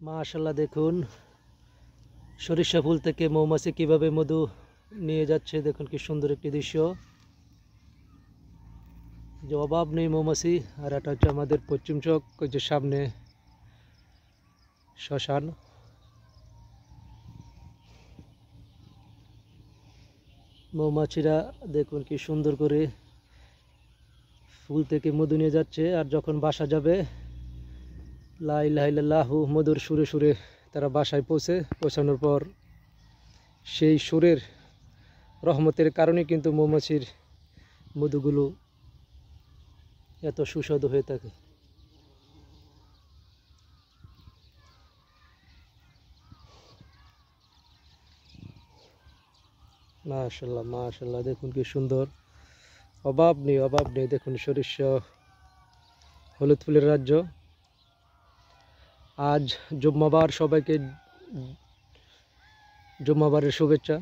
মাশাআল্লাহ, দেখুন সরিষা ফুল থেকে মৌমাছি কিভাবে মধু নিয়ে যাচ্ছে। দেখুন কি সুন্দর একটি দৃশ্য, যে অভাব নেই মৌমাছি। আর এটা হচ্ছে আমাদের পশ্চিম চক, ওই যে সামনে শ্মশান। মৌমাছিরা দেখুন কি সুন্দর করে ফুল থেকে মধু নিয়ে যাচ্ছে। আর যখন বাসা যাবে, লা ইলাহা ইল্লাল্লাহু মধুর সুরে সুরে তারা বাসায় পৌঁছানোর পর সেই সুরের রহমতের কারণে কিন্তু মৌমাছির মধুগুলো এত সুস্বাদু হয়ে থাকে। মাশাআল্লাহ মাশাআল্লাহ, দেখুন কি সুন্দর, অভাব নেই। দেখুন সরিষা হলুদ ফুলের রাজ্য। আজ জুম্মাবার, সবাইকে জুম্মাবারের শুভেচ্ছা।